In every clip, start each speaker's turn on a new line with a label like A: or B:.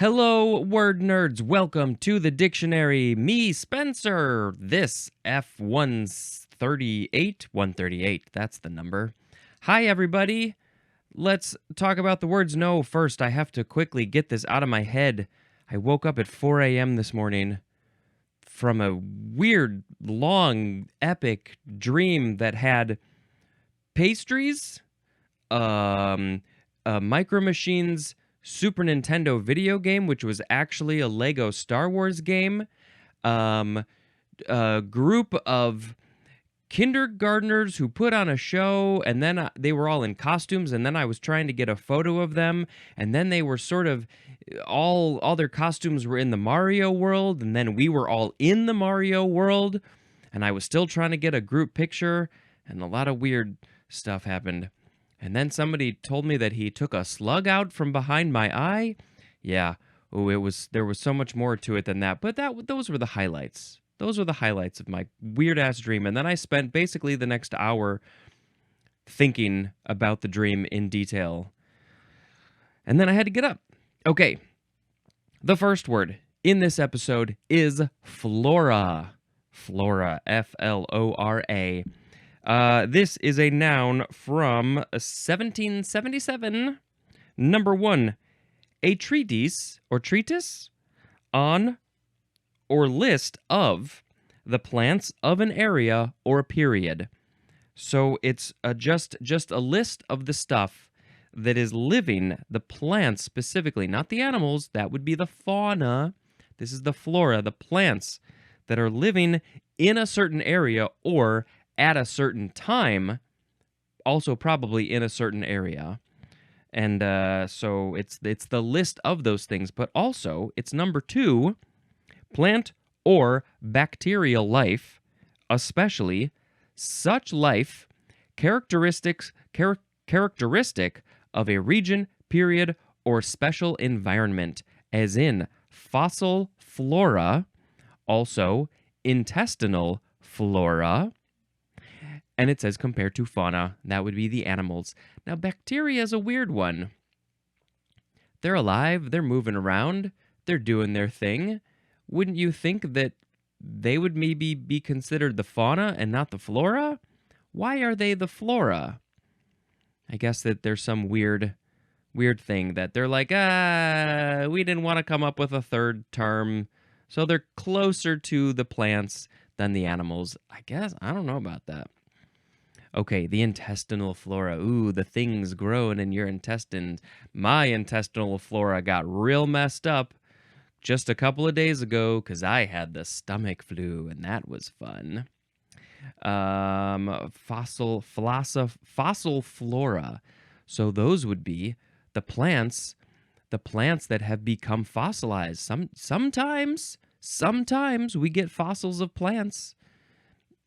A: Hello, word nerds. Welcome to the dictionary. Me, Spencer. This F138. 138. That's the number. Hi, everybody. Let's talk about the words. No, first, I have to quickly get this out of my head. I woke up at 4 a.m. this morning from a weird, long, epic dream that had pastries, Micro Machines Super Nintendo video game, which was actually a Lego Star Wars game, a group of kindergartners who put on a show, and then they were all in costumes, and then I was trying to get a photo of them, and then they were sort of all their costumes were in the Mario world, and then we were all in the Mario world, and I was still trying to get a group picture, and a lot of weird stuff happened. And then somebody told me that he took a slug out from behind my eye. Yeah, there was so much more to it than that. But those were the highlights. Those were the highlights of my weird-ass dream. And then I spent basically the next hour thinking about the dream in detail. And then I had to get up. Okay, the first word in this episode is flora. Flora, F-L-O-R-A. This is a noun from 1777. Number 1, a treatise or treatise on or list of the plants of an area or a period. So it's just a list of the stuff that is living, the plants specifically, not the animals. That would be the fauna. This is the flora, the plants that are living in a certain area or at a certain time, also probably in a certain area. And so it's the list of those things, but also it's number 2, plant or bacterial life, especially such life characteristic of a region, period, or special environment, as in fossil flora, also intestinal flora, and it says compared to fauna. That would be the animals. Now, bacteria is a weird one. They're alive. They're moving around. They're doing their thing. Wouldn't you think that they would maybe be considered the fauna and not the flora? Why are they the flora? I guess that there's some weird thing that they're like, we didn't want to come up with a third term, so they're closer to the plants than the animals. I guess. I don't know about that. Okay, the intestinal flora. Ooh, the things growing in your intestines. My intestinal flora got real messed up just a couple of days ago because I had the stomach flu, and that was fun. Fossil flora. So those would be the plants that have become fossilized. Sometimes we get fossils of plants.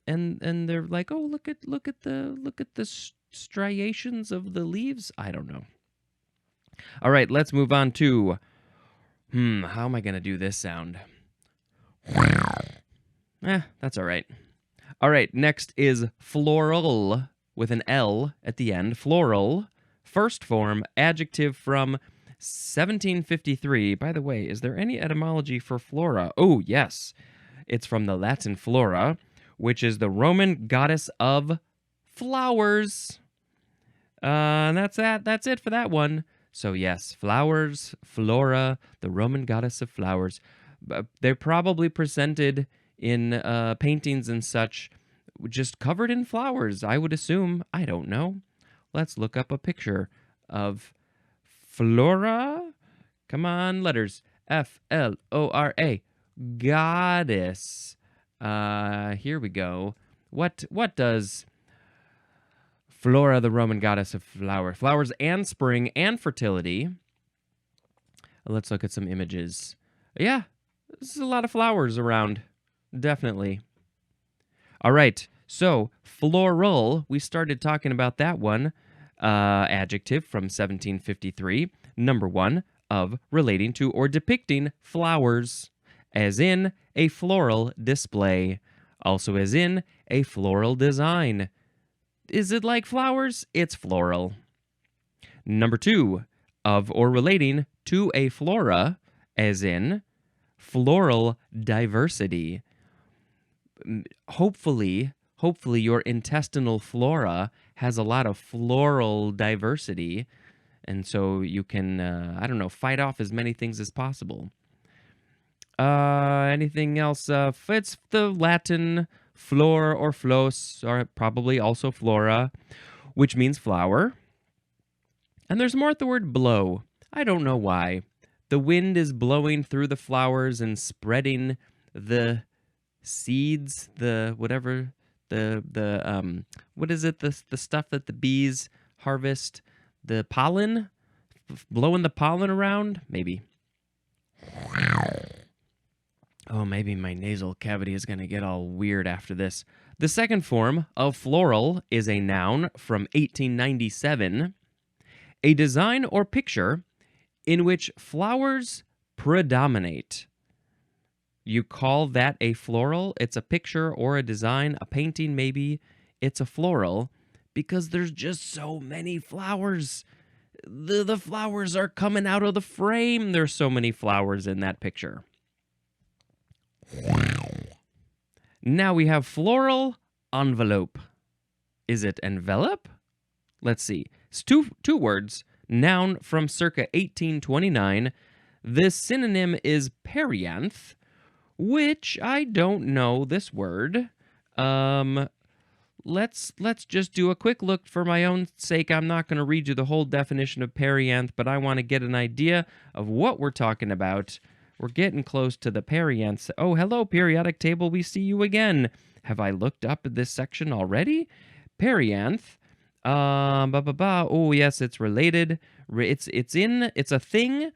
A: And they're like, oh, look at the striations of the leaves. I don't know. All right, let's move on to how am I gonna do this sound? That's all right. All right, next is floral with an L at the end. Floral, first form, adjective from 1753. By the way, is there any etymology for flora? Oh, yes. It's from the Latin flora, which is the Roman goddess of flowers. That's it for that one. So yes, flowers, flora, the Roman goddess of flowers. They're probably presented in paintings and such, just covered in flowers, I would assume. I don't know. Let's look up a picture of flora. Come on, letters. F-L-O-R-A. Goddess. Here we go. What does Flora, the Roman goddess of flowers and spring and fertility? Let's look at some images. Yeah, there's a lot of flowers around. Definitely. All right. So, floral, we started talking about that one. Adjective from 1753. Number 1, of relating to or depicting flowers, as in a floral display, also as in a floral design. Is it like flowers? It's floral. Number 2, of or relating to a flora, as in floral diversity. Hopefully your intestinal flora has a lot of floral diversity, and so you can, I don't know, fight off as many things as possible. Anything else? It's the Latin flor or flos, or probably also flora, which means flower. And there's more at the word blow. I don't know why. The wind is blowing through the flowers and spreading the seeds, the whatever, what is it? The stuff that the bees harvest, the pollen, blowing the pollen around, maybe. Oh, maybe my nasal cavity is going to get all weird after this. The second form of floral is a noun from 1897, a design or picture in which flowers predominate. You call that a floral? It's a picture or a design, a painting maybe. It's a floral because there's just so many flowers. The flowers are coming out of the frame. There's so many flowers in that picture. Now we have floral envelope. Is it envelope? Let's see. It's two words. Noun from circa 1829. The synonym is perianth, which I don't know this word. Let's just do a quick look for my own sake. I'm not going to read you the whole definition of perianth, but I want to get an idea of what we're talking about. We're getting close to the perianth. Oh, hello, periodic table. We see you again. Have I looked up this section already? Perianth. Oh, yes, it's related. It's a thing.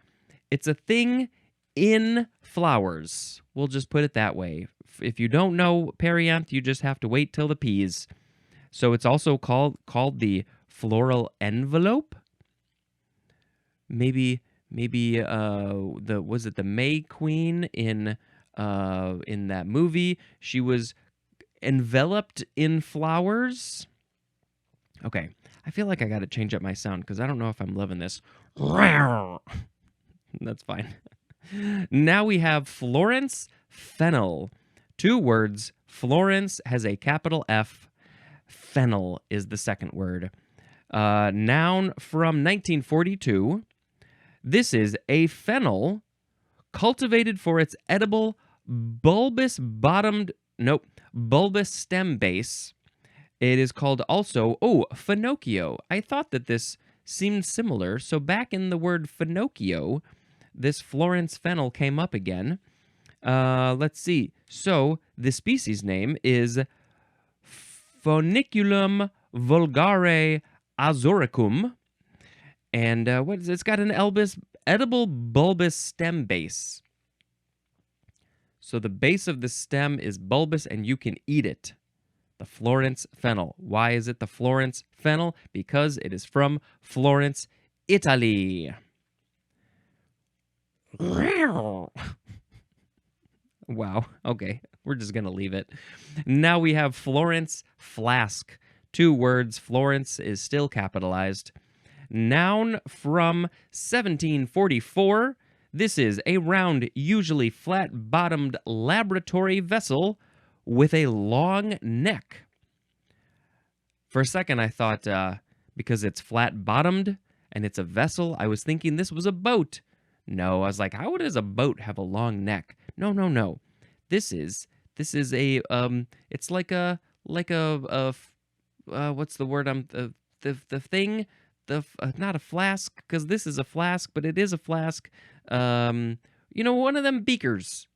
A: It's a thing in flowers. We'll just put it that way. If you don't know perianth, you just have to wait till the peas. So it's also called the floral envelope. Maybe was it the May Queen in that movie? She was enveloped in flowers. Okay, I feel like I got to change up my sound because I don't know if I'm loving this. That's fine. Now we have Florence fennel. 2 words. Florence has a capital F. Fennel is the second word. Noun from 1942. This is a fennel cultivated for its edible bulbous stem base. It is called also, finocchio. I thought that this seemed similar. So back in the word finocchio, this Florence fennel came up again. Let's see. So the species name is Phoniculum vulgare azuricum. And what is it? It's got an edible bulbous stem base. So the base of the stem is bulbous and you can eat it. The Florence fennel. Why is it the Florence fennel? Because it is from Florence, Italy. Wow. Okay. We're just going to leave it. Now we have Florence flask. 2 words. Florence is still capitalized. Noun from 1744. This is a round, usually flat-bottomed laboratory vessel with a long neck. For a second, I thought because it's flat-bottomed and it's a vessel, I was thinking this was a boat. No, I was like, how does a boat have a long neck? No. This is a it's like a what's the word? The thing. Not a flask, because this is a flask, but it is a flask. One of them beakers.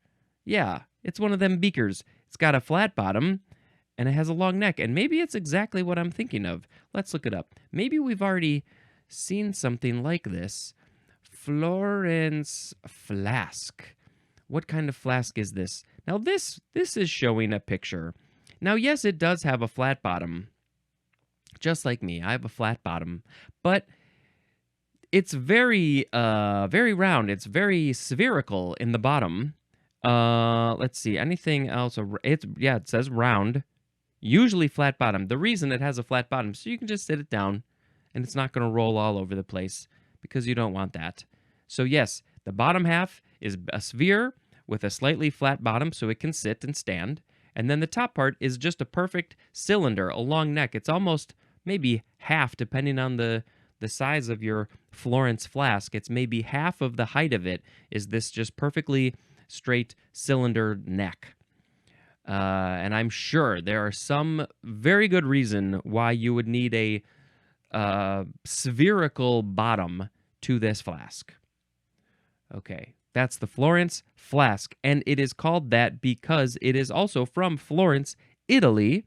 A: Yeah, it's one of them beakers. It's got a flat bottom, and it has a long neck, and maybe it's exactly what I'm thinking of. Let's look it up. Maybe we've already seen something like this. Florence flask. What kind of flask is this? Now, this is showing a picture. Now, yes, it does have a flat bottom. Just like me, I have a flat bottom, but it's very round. It's very spherical in the bottom. Let's see, anything else? It says round, usually flat bottom. The reason it has a flat bottom, so you can just sit it down, and it's not going to roll all over the place because you don't want that. So yes, the bottom half is a sphere with a slightly flat bottom so it can sit and stand. And then the top part is just a perfect cylinder, a long neck. It's almost maybe half, depending on the size of your Florence flask. It's maybe half of the height of it is this just perfectly straight cylinder neck. And I'm sure there are some very good reason why you would need a spherical bottom to this flask. Okay, that's the Florence flask, and it is called that because it is also from Florence, Italy,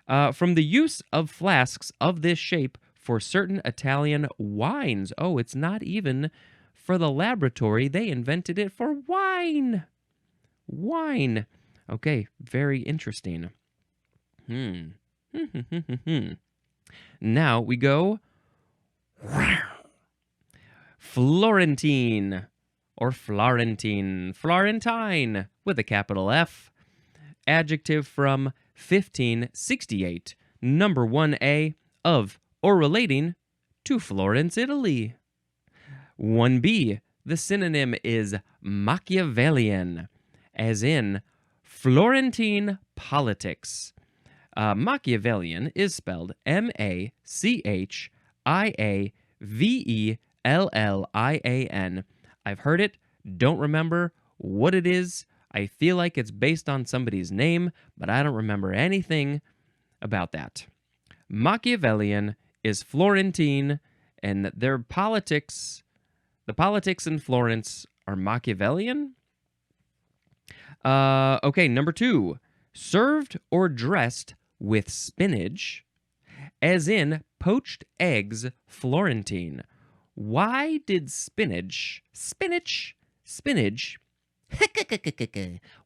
A: from the use of flasks of this shape for certain Italian wines. Oh, it's not even for the laboratory. They invented it for wine. Wine. Okay, very interesting. Now we go Florentine or Florentine, Florentine with a capital F. Adjective from 1568, number 1A of or relating to Florence, Italy. 1B, the synonym is Machiavellian, as in Florentine politics. Machiavellian is spelled Machiavellian. I've heard it, don't remember what it is. I feel like it's based on somebody's name, but I don't remember anything about that. Machiavellian is Florentine, and their politics, the politics in Florence, are Machiavellian. Okay, number 2, served or dressed with spinach, as in poached eggs Florentine. Why did spinach,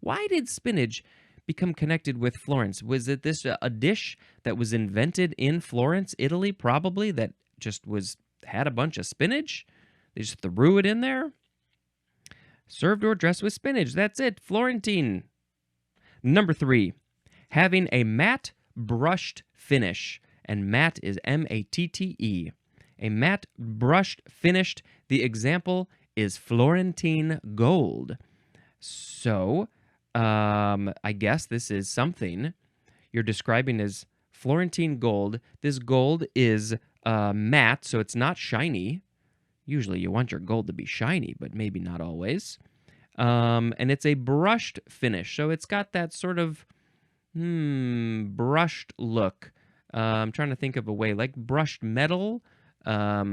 A: why did spinach become connected with Florence? Was it this a dish that was invented in Florence, Italy, probably, that just had a bunch of spinach? They just threw it in there? Served or dressed with spinach. That's it. Florentine. Number 3, having a matte brushed finish. And matte is M-A-T-T-E. A matte brushed finished. The example is Florentine gold. So, I guess this is something you're describing as Florentine gold. This gold is matte, so it's not shiny. Usually you want your gold to be shiny, but maybe not always. And it's a brushed finish, so it's got that sort of brushed look. I'm trying to think of a way, like brushed metal. How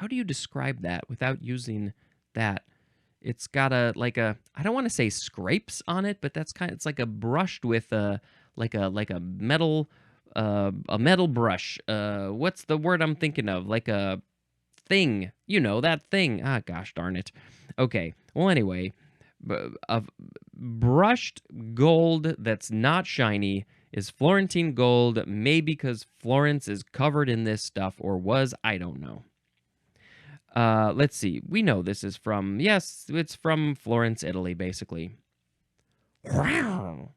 A: do you describe that without using that? It's got I don't want to say scrapes on it, but it's like a brushed with like a metal brush. What's the word I'm thinking of? Like a thing, that thing. Ah, gosh darn it. Okay. Well, anyway, a brushed gold that's not shiny is Florentine gold, maybe because Florence is covered in this stuff, or was, I don't know. Let's see. We know this is from, yes, it's from Florence, Italy, basically. Wow.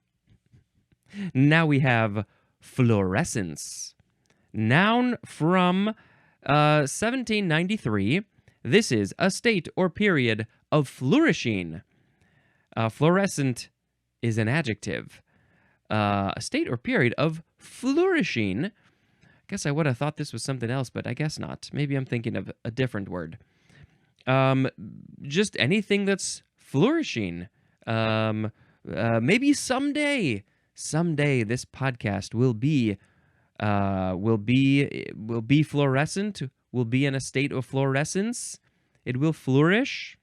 A: Now we have fluorescence. Noun from 1793. This is a state or period of flourishing. Fluorescent is an adjective. A state or period of flourishing. I guess I would have thought this was something else, but I guess not. Maybe I'm thinking of a different word. Just anything that's flourishing. Maybe someday this podcast will be fluorescent. Will be in a state of fluorescence. It will flourish.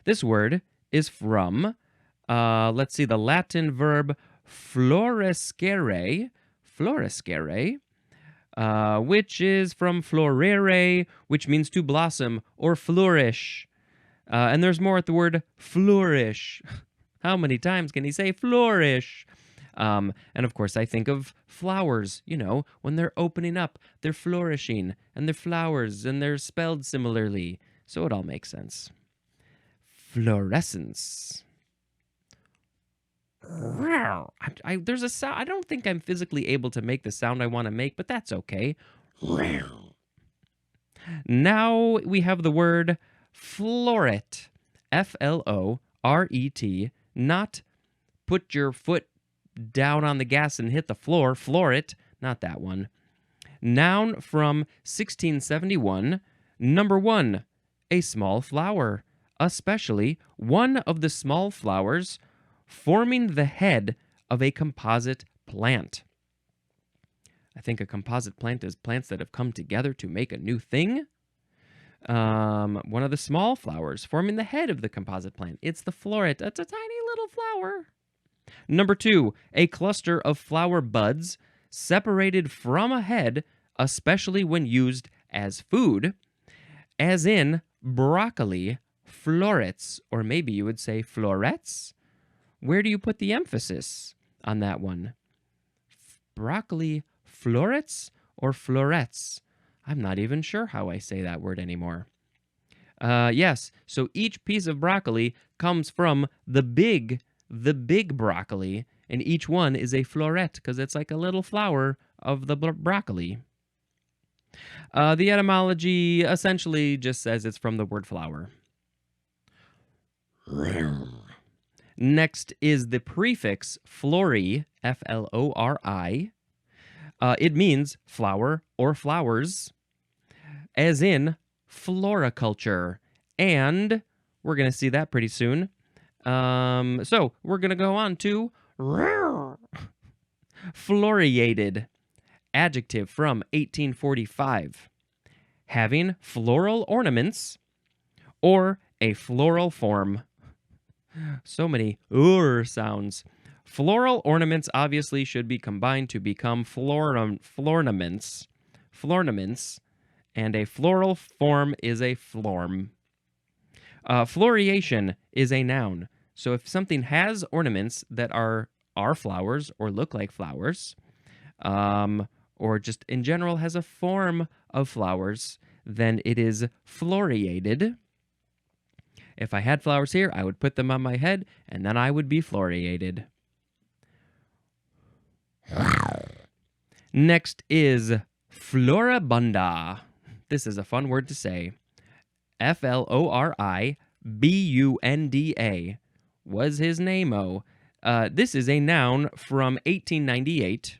A: This word is from, let's see, the Latin verb florescere, which is from florere, which means to blossom or flourish. And there's more at the word flourish. How many times can he say flourish? And of course, I think of flowers, when they're opening up, they're flourishing, and they're flowers, and they're spelled similarly. So it all makes sense. Fluorescence. There's a sound. I don't think I'm physically able to make the sound I want to make, but that's okay. Now we have the word floret, F-L-O-R-E-T, not put your foot down on the gas and hit the floor, floor it, not that one. Noun from 1671, number 1, a small flower, especially one of the small flowers forming the head of a composite plant. I think a composite plant is plants that have come together to make a new thing. One of the small flowers forming the head of the composite plant. It's the floret. It's a tiny little flower. Number 2, a cluster of flower buds separated from a head, especially when used as food, as in broccoli florets, or maybe you would say florets. Where do you put the emphasis on that one? Broccoli florets or florets? I'm not even sure how I say that word anymore. Yes, so each piece of broccoli comes from the big broccoli, and each one is a floret because it's like a little flower of the broccoli. The etymology essentially just says it's from the word flower. Next is the prefix flori, F-L-O-R-I. It means flower or flowers, as in floriculture. And we're going to see that pretty soon. So we're going to go on to floriated, adjective from 1845, having floral ornaments or a floral form. So many sounds. Floral ornaments obviously should be combined to become flornaments, and a floral form is a florm. Floriation is a noun. So if something has ornaments that are flowers or look like flowers, or just in general has a form of flowers, then it is floriated. If I had flowers here, I would put them on my head, and then I would be floriated. Next is floribunda. This is a fun word to say. F-L-O-R-I-B-U-N-D-A. Was his name-o. This is a noun from 1898.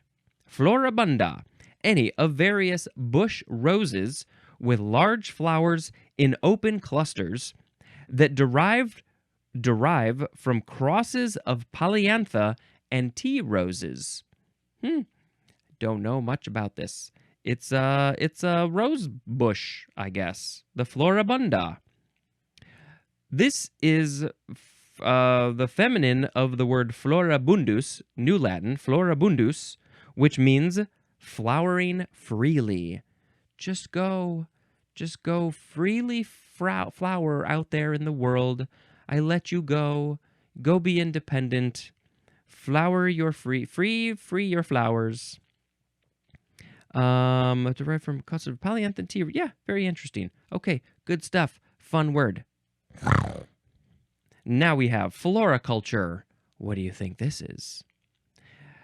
A: Floribunda, any of various bush roses with large flowers in open clusters that derive from crosses of polyantha and tea roses. Don't know much about this. It's a rose bush, I guess. The floribunda. This is the feminine of the word floribundus, New Latin, floribundus, which means flowering freely. Just go freely flower out there in the world. I let you go. Go be independent. Flower your free your flowers. Derived from clusters of polyantha tea. Yeah, very interesting. Okay, good stuff. Fun word. Now we have floriculture. What do you think this is?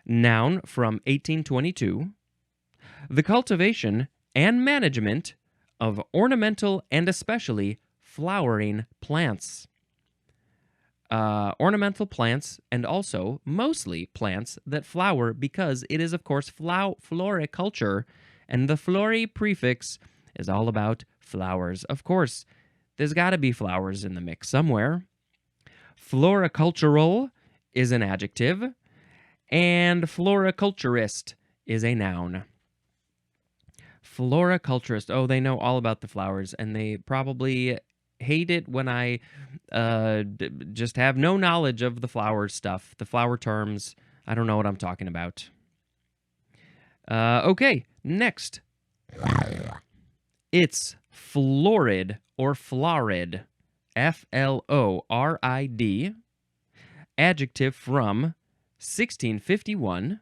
A: Noun from 1822. The cultivation and management of ornamental and especially flowering plants. Ornamental plants and also mostly plants that flower because it is, of course, floriculture, and the flori prefix is all about flowers. Of course, there's got to be flowers in the mix somewhere. Floricultural is an adjective, and floriculturist is a noun. Floriculturist, oh, they know all about the flowers, and they probably hate it when I just have no knowledge of the flower stuff, the flower terms. I don't know what I'm talking about. Okay, next. It's florid or florid. F-L-O-R-I-D. Adjective from 1651.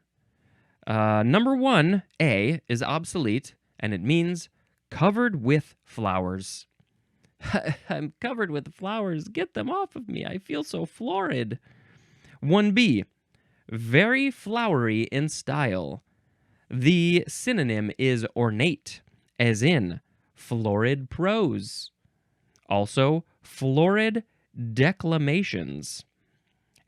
A: Number 1, A, is obsolete, and it means covered with flowers. I'm covered with flowers. Get them off of me. I feel so florid. 1B, very flowery in style. The synonym is ornate, as in florid prose. Also, florid declamations.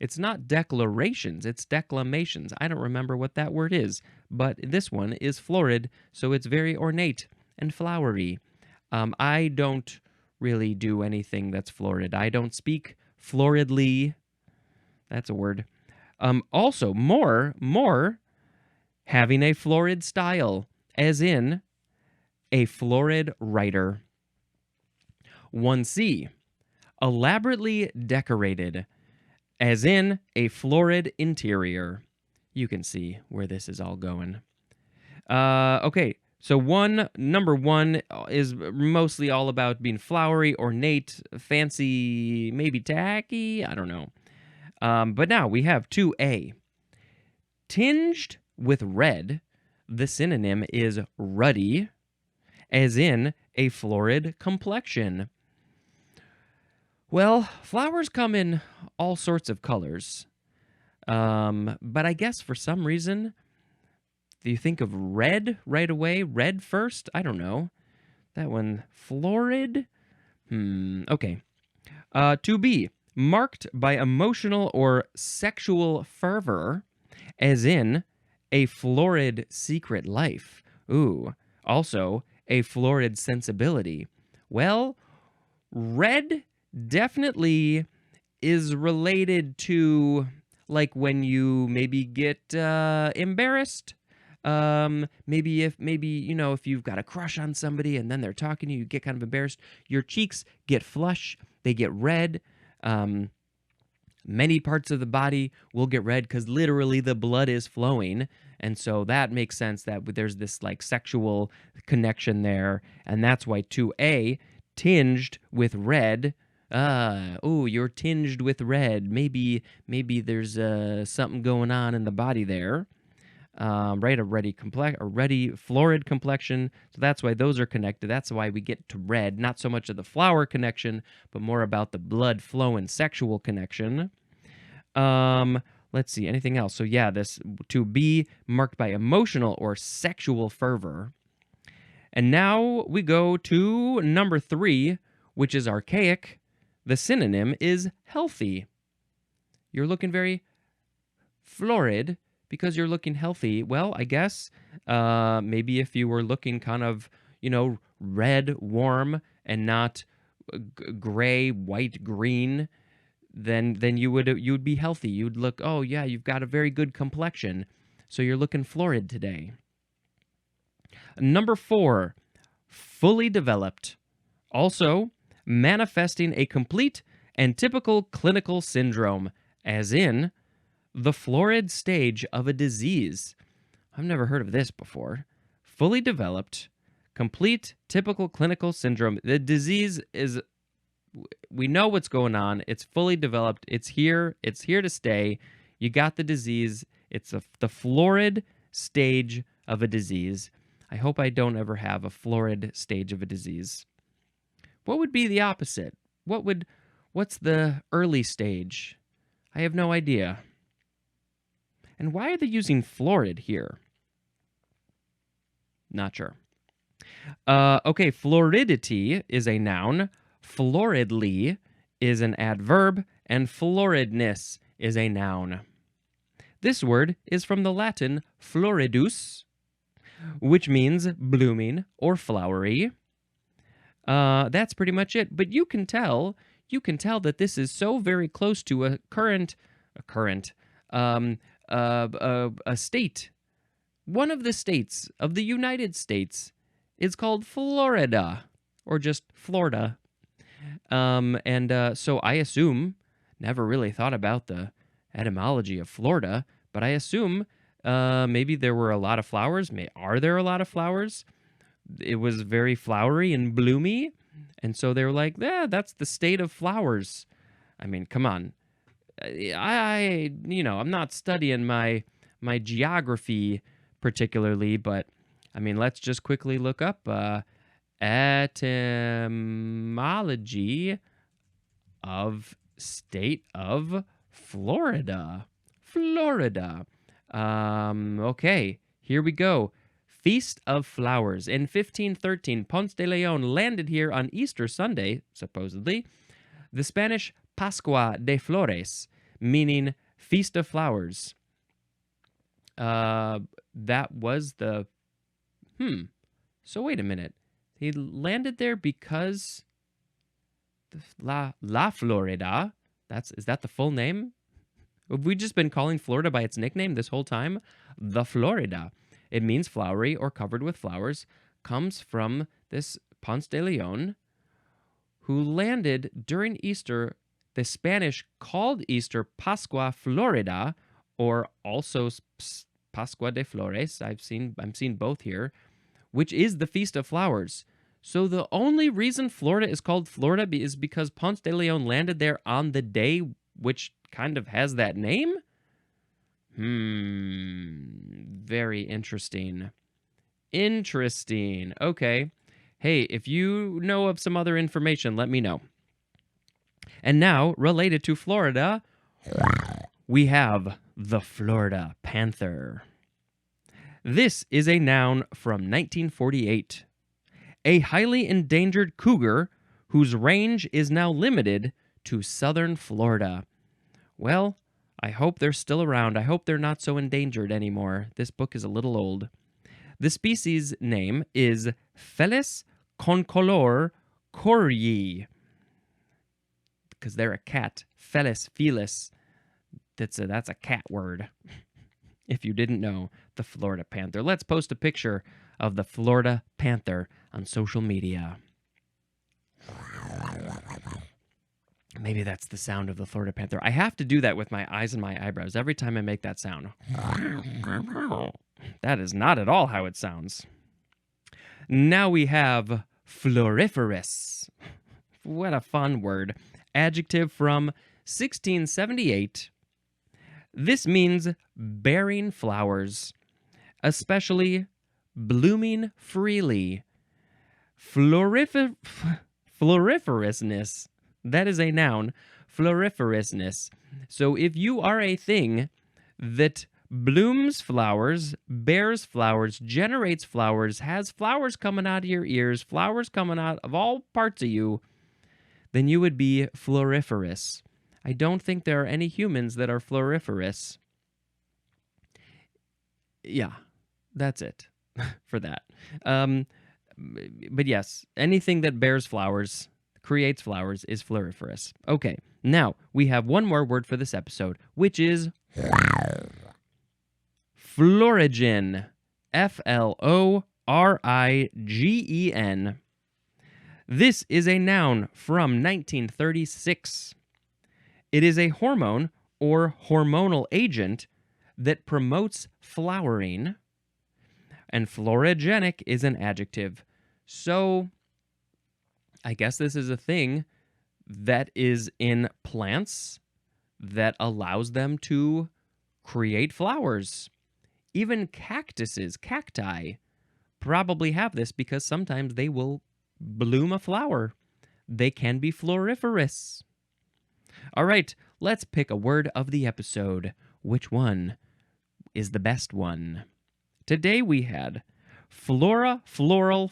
A: It's not declarations, it's declamations. I don't remember what that word is, but this one is florid, so it's very ornate and flowery. I don't really do anything that's florid. I don't speak floridly. That's a word. Also, more, having a florid style, as in a florid writer. 1C, elaborately decorated, as in a florid interior. You can see where this is all going. Okay, so number one is mostly all about being flowery, ornate, fancy, maybe tacky. I don't know. But now we have 2A. Tinged with red, the synonym is ruddy, as in a florid complexion. Well, flowers come in all sorts of colors. But I guess for some reason, do you think of red right away? Red first? I don't know. That one, florid? Okay. 2B, marked by emotional or sexual fervor, as in a florid secret life. Ooh, also a florid sensibility. Well, red definitely is related to like when you maybe get embarrassed. Maybe if you've got a crush on somebody and then they're talking to you, you get kind of embarrassed. Your cheeks get flush, they get red. Many parts of the body will get red because literally the blood is flowing. And so that makes sense that there's this like sexual connection there. And that's why 2A, tinged with red. You're tinged with red. Maybe there's something going on in the body there. Right, a ready florid complexion. So that's why those are connected. That's why we get to red. Not so much of the flower connection, but more about the blood flow and sexual connection. Let's see, anything else? So yeah, this to be marked by emotional or sexual fervor. And now we go to number 3, which is archaic. The synonym is healthy. You're looking very florid because you're looking healthy. Well, I guess maybe if you were looking kind of, red, warm, and not gray, white, green, then you'd be healthy. You'd look, oh yeah, you've got a very good complexion. So you're looking florid today. Number 4, fully developed. Also, manifesting a complete and typical clinical syndrome, as in the florid stage of a disease. I've never heard of this before. Fully developed, complete, typical clinical syndrome. The disease is, we know what's going on. It's fully developed. It's here to stay. You got the disease. It's the florid stage of a disease. I hope I don't ever have a florid stage of a disease. What would be the opposite? What's the early stage? I have no idea. And why are they using florid here? Not sure. Okay, floridity is a noun. Floridly is an adverb. And floridness is a noun. This word is from the Latin floridus, which means blooming or flowery. That's pretty much it. But you can tell that this is so very close to a state. One of the states of the United States is called Florida, or just Florida. So I assume, never really thought about the etymology of Florida, but I assume maybe there were a lot of flowers. Are there a lot of flowers? It was very flowery and bloomy, and so they were like, yeah, that's the state of flowers. I mean, come on. I'm not studying my geography particularly, but I mean, let's just quickly look up etymology of state of Florida. Florida. Okay, here we go. Feast of Flowers. In 1513, Ponce de Leon landed here on Easter Sunday, supposedly. The Spanish Pascua de Flores, meaning Feast of Flowers. That was the... So wait a minute. He landed there because... La Florida. Is that the full name? Have we just been calling Florida by its nickname this whole time? The Florida. It means flowery or covered with flowers. Comes from this Ponce de Leon, who landed during Easter. The Spanish called Easter Pascua Florida, or also Pascua de Flores. I'm seeing both here, which is the Feast of Flowers. So the only reason Florida is called Florida is because Ponce de Leon landed there on the day which kind of has that name? Very interesting. Interesting. Okay. Hey, if you know of some other information, let me know. And now, related to Florida, we have the Florida panther. This is a noun from 1948. A highly endangered cougar whose range is now limited to southern Florida. Well, I hope they're still around. I hope they're not so endangered anymore. This book is a little old. The species name is Felis concolor coryi. Because they're a cat. Felis. That's a cat word. If you didn't know, the Florida panther. Let's post a picture of the Florida panther on social media. Maybe that's the sound of the Florida panther. I have to do that with my eyes and my eyebrows every time I make that sound. That is not at all how it sounds. Now we have floriferous. What a fun word. Adjective from 1678. This means bearing flowers, especially blooming freely. Floriferousness. That is a noun. Floriferousness. So if you are a thing that blooms flowers, bears flowers, generates flowers, has flowers coming out of your ears, flowers coming out of all parts of you, then you would be floriferous. I don't think there are any humans that are floriferous. Yeah, that's it for that. But yes, anything that bears flowers, creates flowers, is floriferous. Okay, now we have one more word for this episode, which is florigen. Florigen. This is a noun from 1936. It is a hormone or hormonal agent that promotes flowering, and florigenic is an adjective. So I guess this is a thing that is in plants that allows them to create flowers. Even cacti, probably have this because sometimes they will bloom a flower. They can be floriferous. All right, let's pick a word of the episode. Which one is the best one? Today we had flora, floral,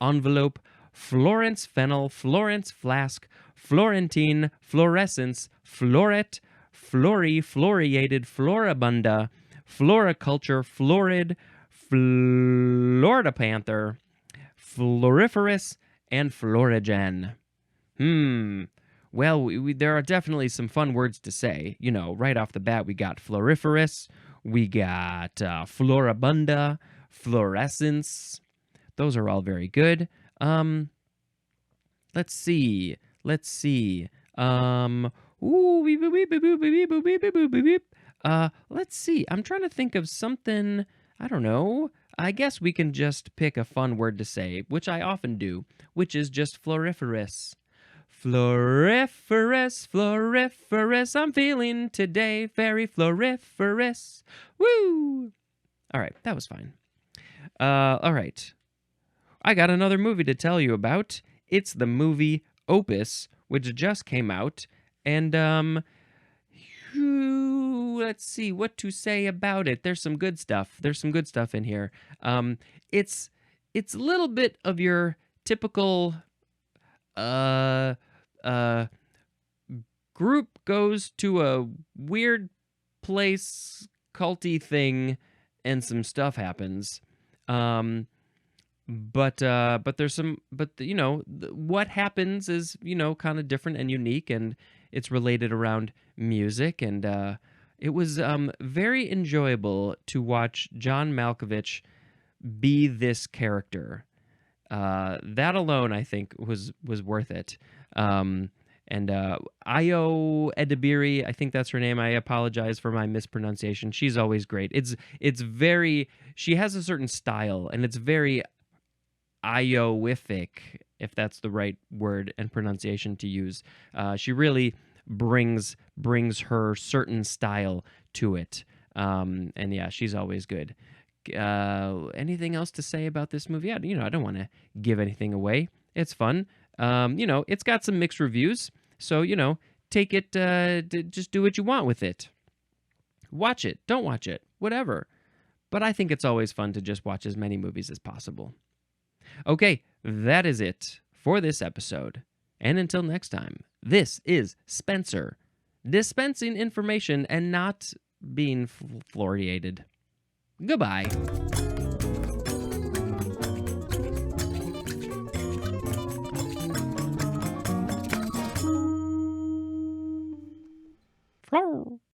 A: envelope, Florence fennel, Florence flask, Florentine, fluorescence, floret, floriated, floribunda, floriculture, florid, Florida panther, floriferous, and florigen. Well, there are definitely some fun words to say. You know, right off the bat, we got floriferous, we got floribunda, fluorescence. Those are all very good. Let's see. Let's see. I'm trying to think of something. I don't know. I guess we can just pick a fun word to say, which I often do, which is just floriferous. Floriferous, I'm feeling today very floriferous. Woo! All right, that was fine. All right. I got another movie to tell you about. It's the movie Opus, which just came out, and let's see what to say about it. There's some good stuff. There's some good stuff in here. It's a little bit of your typical group goes to a weird place, culty thing, and some stuff happens. Um, but there's some, what happens is, kind of different and unique, and it's related around music. And it was very enjoyable to watch John Malkovich be this character. That alone, I think, was worth it. And Io Edebiri, I think that's her name. I apologize for my mispronunciation. She's always great. It's very, she has a certain style, and it's very Ioific, if that's the right word and pronunciation to use. She really brings her certain style to it. And yeah, she's always good. Anything else to say about this movie? I don't want to give anything away. It's fun. It's got some mixed reviews, so take it. Just do what you want with it. Watch it, don't watch it, whatever. But I think it's always fun to just watch as many movies as possible. Okay, that is it for this episode. And until next time, this is Spencer, dispensing information and not being fluoriated. Goodbye. Floor.